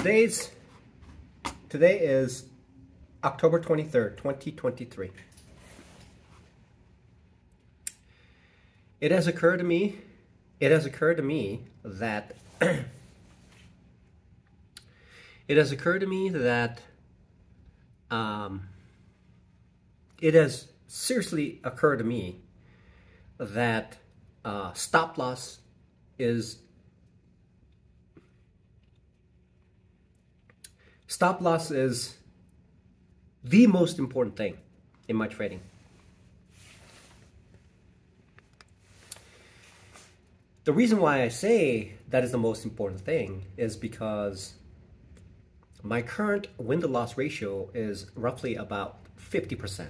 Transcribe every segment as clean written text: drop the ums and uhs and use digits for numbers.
Today is October 23rd, 2023. It has occurred to me that it has seriously occurred to me that stop loss is the most important thing in my trading. The reason why I say that is the most important thing is because my current win-to-loss ratio is roughly about 50%.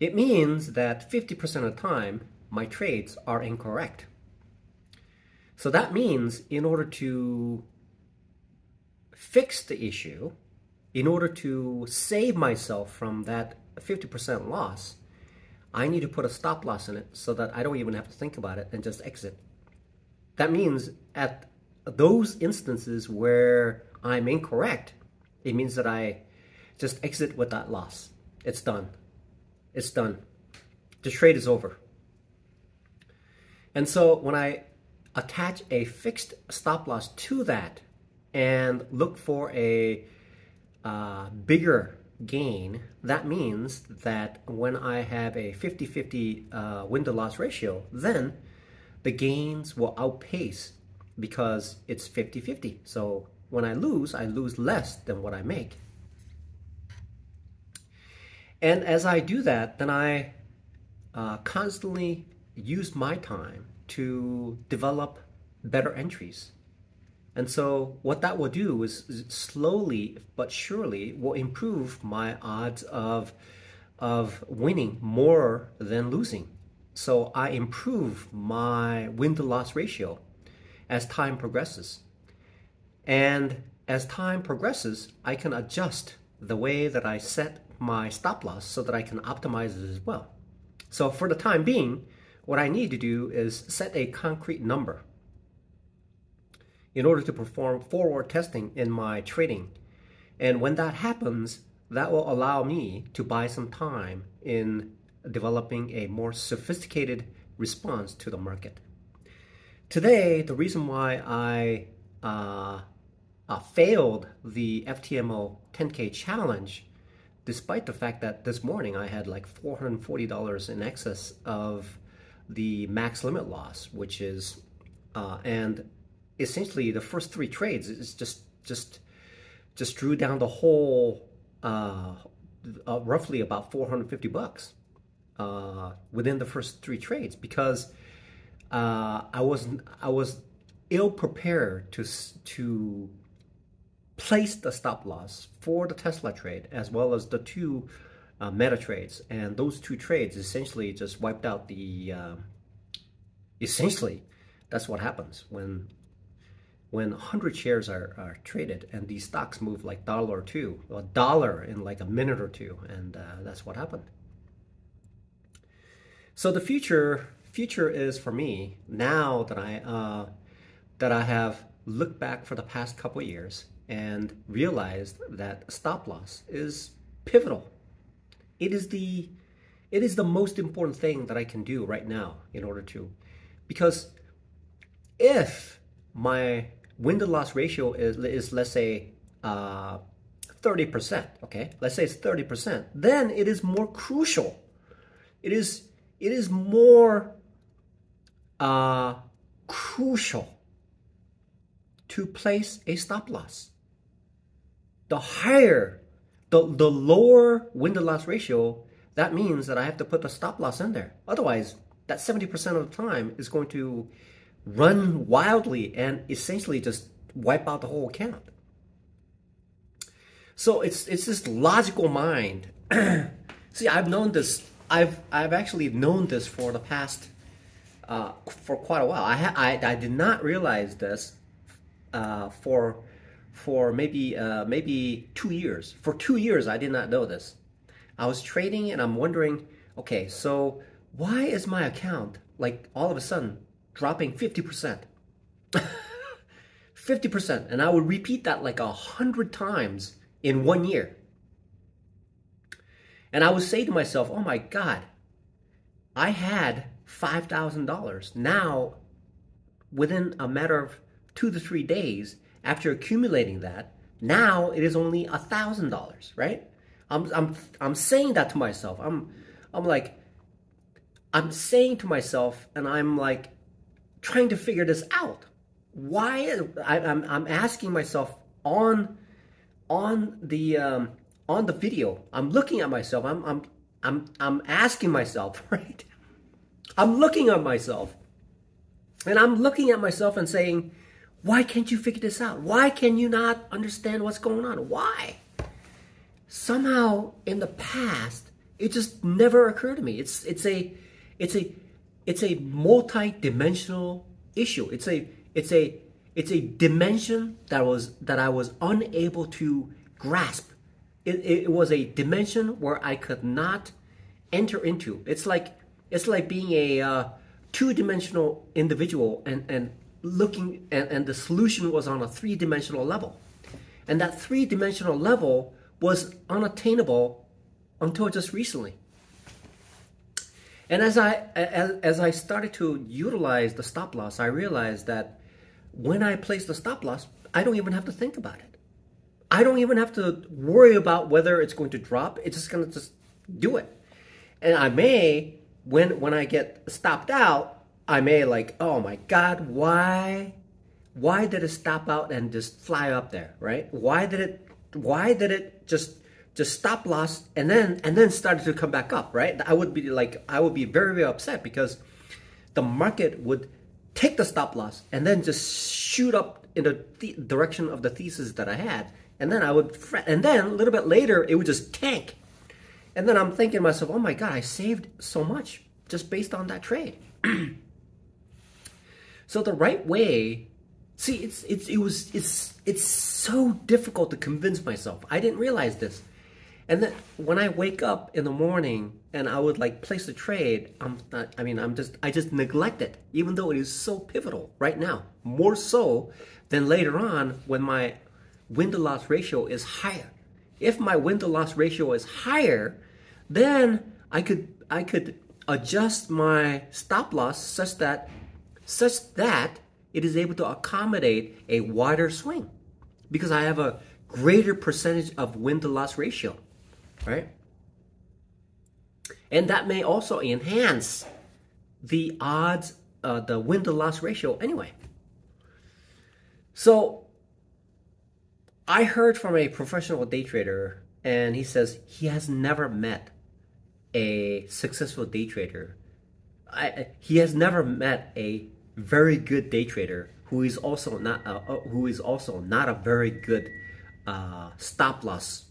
It means that 50% of the time my trades are incorrect. So that means in order to fix the issue, in order to save myself from that 50% loss, I need to put a stop loss in it so that I don't even have to think about it and just exit. That means at those instances where I'm incorrect, it means that I just exit with that loss. It's done. It's done. The trade is over. And so when I attach a fixed stop loss to that and look for a bigger gain, that means that when I have a 50-50 win-to-loss ratio, then the gains will outpace because it's 50-50. So when I lose less than what I make. And as I do that, then I constantly use my time to develop better entries. And so what that will do is slowly but surely will improve my odds of winning more than losing. So I improve my win-to-loss ratio as time progresses. And as time progresses, I can adjust the way that I set my stop loss so that I can optimize it as well. So for the time being, what I need to do is set a concrete number in order to perform forward testing in my trading. And when that happens, that will allow me to buy some time in developing a more sophisticated response to the market. Today, the reason why I failed the FTMO 10K challenge, despite the fact that this morning I had like $440 in excess of the max limit loss, which is, and essentially the first three trades is just drew down the whole roughly about $450 within the first three trades, because I was ill prepared to place the stop loss for the Tesla trade as well as the two meta trades, and those two trades essentially just wiped out the essentially that's what happens when 100 shares are traded and these stocks move like $1 in like a minute or two, and that's what happened. So the future is for me, now that I have looked back for the past couple of years and realized that stop loss is pivotal. It is the most important thing that I can do right now in order to, because if my win-to-loss ratio is let's say 30%, okay? Let's say it's 30%, then it is more crucial. It is more crucial to place a stop loss. The higher, the lower win-to-loss ratio, that means that I have to put the stop loss in there. Otherwise, that 70% of the time is going to run wildly and essentially just wipe out the whole account. So it's this logical mind. See, I've known this. I've actually known this for the past for quite a while. I did not realize this for maybe 2 years. For 2 years, I did not know this. I was trading and I'm wondering, okay, so why is my account like all of a sudden dropping 50%? 50%. And I would repeat that like 100 times in 1 year. And I would say to myself, oh my God, I had $5,000. Now, within a matter of 2 to 3 days, after accumulating that, now it is only $1,000, right? I'm saying that to myself. I'm saying to myself, and I'm like trying to figure this out. Why? I'm asking myself on the video. I'm looking at myself. I'm asking myself, right? I'm looking at myself, and I'm looking at myself and saying, why can't you figure this out? Why can you not understand what's going on? Why? Somehow in the past, it just never occurred to me. It's a multi-dimensional issue. It's a dimension that I was unable to grasp. It was a dimension where I could not enter into. It's like being a two-dimensional individual and looking, and the solution was on a three-dimensional level. And that three-dimensional level was unattainable until just recently. And as I started to utilize the stop loss, I realized that when I place the stop loss, I don't even have to think about it. I don't even have to worry about whether it's going to drop. It's just going to just do it. And I may, when I get stopped out, I may like, oh my God, why did it stop out and just fly up there, right? Why did it just stop loss and then started to come back up, right? I would be very, very upset because the market would take the stop loss and then just shoot up in the direction of the thesis that I had. And then I would fret. And then a little bit later, it would just tank. And then I'm thinking to myself, oh my God, I saved so much just based on that trade. So the right way, see, it's so difficult to convince myself. I didn't realize this. And then when I wake up in the morning and I would like place a trade, I just neglect it, even though it is so pivotal right now, more so than later on when my win-to-loss ratio is higher. If my win-to-loss ratio is higher, then I could adjust my stop loss such that it is able to accommodate a wider swing because I have a greater percentage of win-to-loss ratio, right? And that may also enhance the odds, the win-to-loss ratio anyway. So I heard from a professional day trader, and he says he has never met a successful day trader. He has never met a very good day trader who is also not a very good stop loss,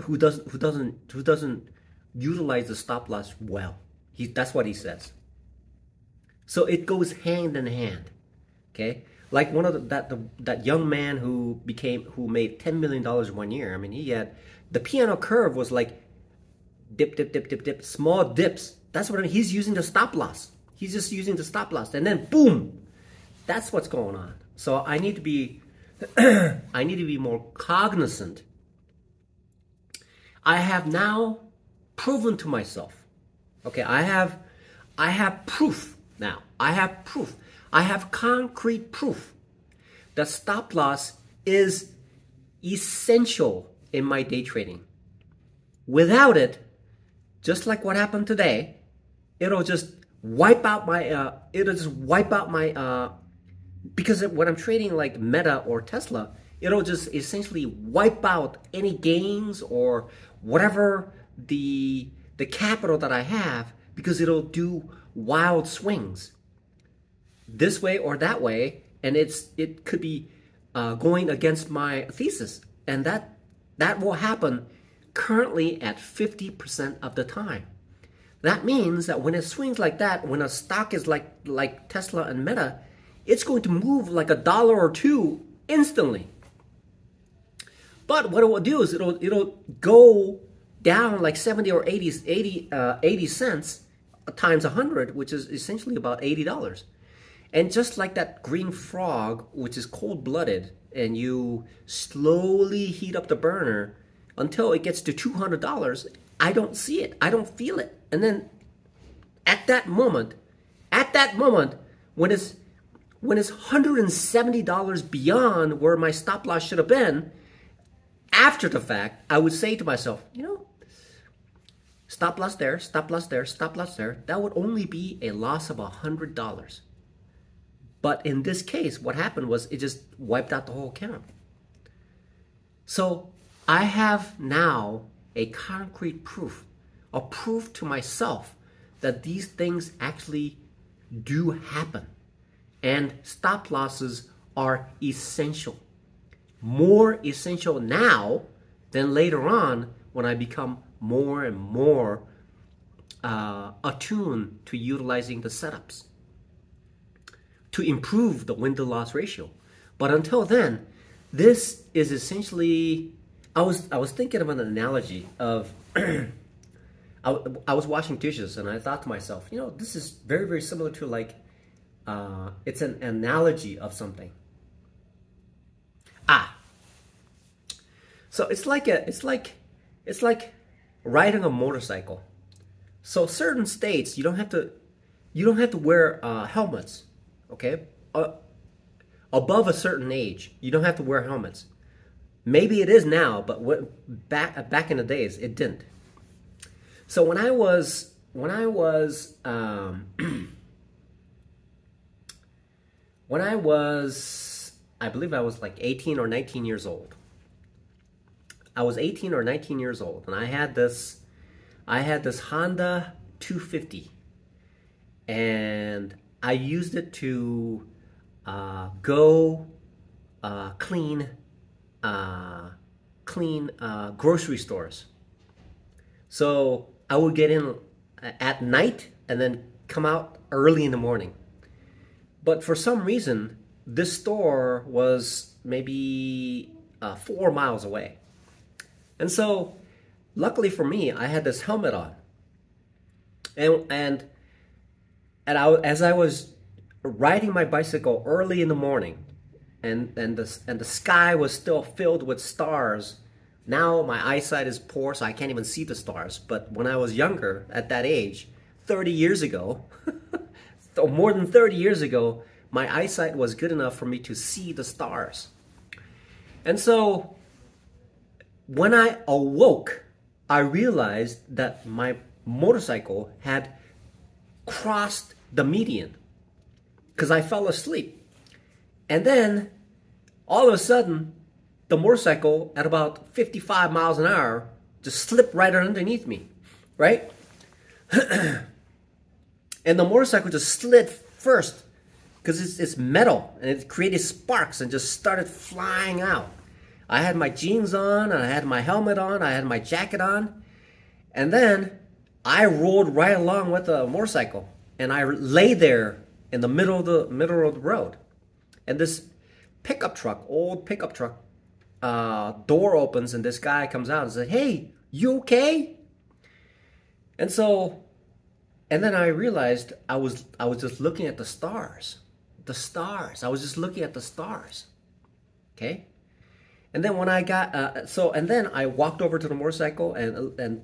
who doesn't utilize the stop loss well. That's what he says. So it goes hand in hand. Okay, like one of that young man who made $10 million 1 year. I mean, he had the piano curve was like dip, dip, dip, dip, dip, small dips. That's what I mean. He's using the stop loss. He's just using the stop loss, and then boom, that's what's going on. So I need to be, I need to be more cognizant. I have now proven to myself. Okay, I have proof now. I have proof. I have concrete proof that stop loss is essential in my day trading. Without it, just like what happened today, it'll just wipe out my, because when I'm trading like Meta or Tesla, it'll just essentially wipe out any gains or whatever the capital that I have, because it'll do wild swings this way or that way, and it could be going against my thesis, and that will happen currently at 50% of the time. That means that when it swings like that, when a stock is like Tesla and Meta, it's going to move like $1 or $2 instantly. But what it will do is it'll go down like 70 or 80 cents times 100, which is essentially about $80. And just like that green frog, which is cold-blooded, and you slowly heat up the burner until it gets to $200, I don't see it. I don't feel it. And then at that moment, when it's $170 beyond where my stop loss should have been, after the fact, I would say to myself, you know, stop loss there, stop loss there, stop loss there. That would only be a loss of $100. But in this case, what happened was it just wiped out the whole account. So I have now a concrete proof, a proof to myself that these things actually do happen. And stop losses are essential. More essential now than later on when I become more and more attuned to utilizing the setups to improve the win-to-loss ratio. But until then, this is essentially, I was thinking of an analogy of, I was washing dishes and I thought to myself, you know, this is very, very similar to like, it's an analogy of something. So it's like riding a motorcycle. So certain states you don't have to wear helmets, okay? Above a certain age, you don't have to wear helmets. Maybe it is now, but back in the days, it didn't. So when I was I believe I was like 18 or 19 years old. I was 18 or 19 years old, and I had this Honda 250, and I used it to go clean grocery stores. So I would get in at night and then come out early in the morning. But for some reason, this store was maybe 4 miles away. And so, luckily for me, I had this helmet on. And as I was riding my bicycle early in the morning, and the sky was still filled with stars. Now my eyesight is poor, so I can't even see the stars. But when I was younger, at that age, 30 years ago, more than 30 years ago, my eyesight was good enough for me to see the stars. And so when I awoke, I realized that my motorcycle had crossed the median because I fell asleep. And then all of a sudden, the motorcycle at about 55 miles an hour just slipped right underneath me, right? And the motorcycle just slid first because it's metal, and it created sparks and just started flying out. I had my jeans on, and I had my helmet on, I had my jacket on, and then I rolled right along with the motorcycle, and I lay there in the middle of the road. And this pickup truck, old pickup truck, door opens, and this guy comes out and says, "Hey, you okay?" And then I realized I was just looking at the stars. I was just looking at the stars. Okay? And then when I got, and then I walked over to the motorcycle, and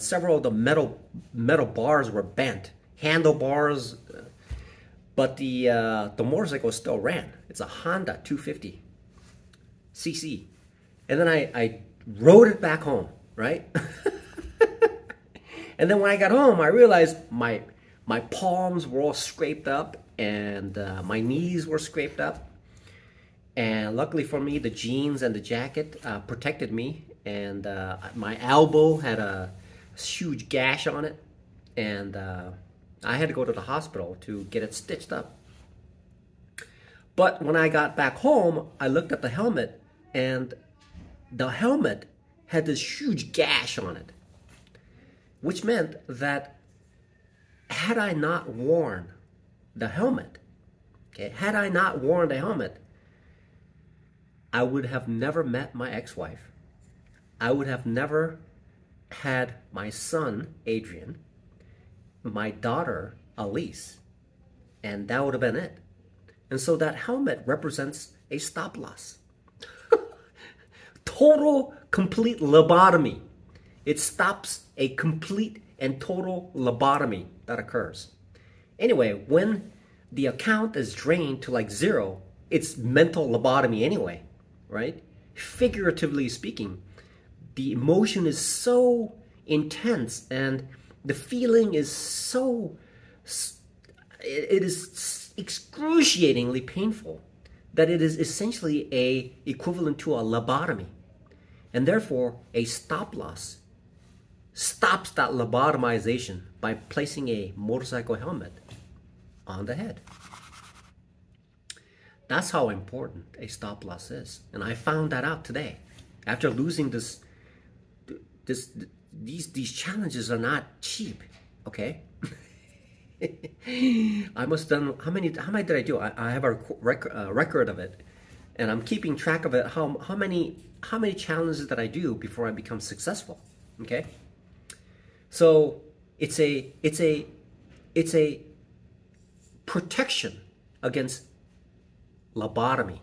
several of the metal bars were bent, handlebars, but the motorcycle still ran. It's a Honda 250 cc. And then I rode it back home, right? And then when I got home, I realized my palms were all scraped up, and my knees were scraped up. And luckily for me, the jeans and the jacket protected me, and my elbow had a huge gash on it, and I had to go to the hospital to get it stitched up. But when I got back home, I looked at the helmet, and the helmet had this huge gash on it, which meant that had I not worn the helmet, I would have never met my ex-wife. I would have never had my son, Adrian, my daughter, Elise, and that would have been it. And so that helmet represents a stop loss. Total, complete lobotomy. It stops a complete and total lobotomy that occurs. Anyway, when the account is drained to like zero, it's mental lobotomy anyway, right? Figuratively speaking, the emotion is so intense and the feeling is so, it is excruciatingly painful that it is essentially equivalent to a lobotomy. And therefore, a stop loss stops that lobotomization by placing a motorcycle helmet on the head. That's how important a stop loss is. And I found that out today. After losing these challenges are not cheap, okay? I must have done, how many did I do? I have a record of it. And I'm keeping track of it, how many challenges that I do before I become successful, okay? So it's a protection against lobotomy.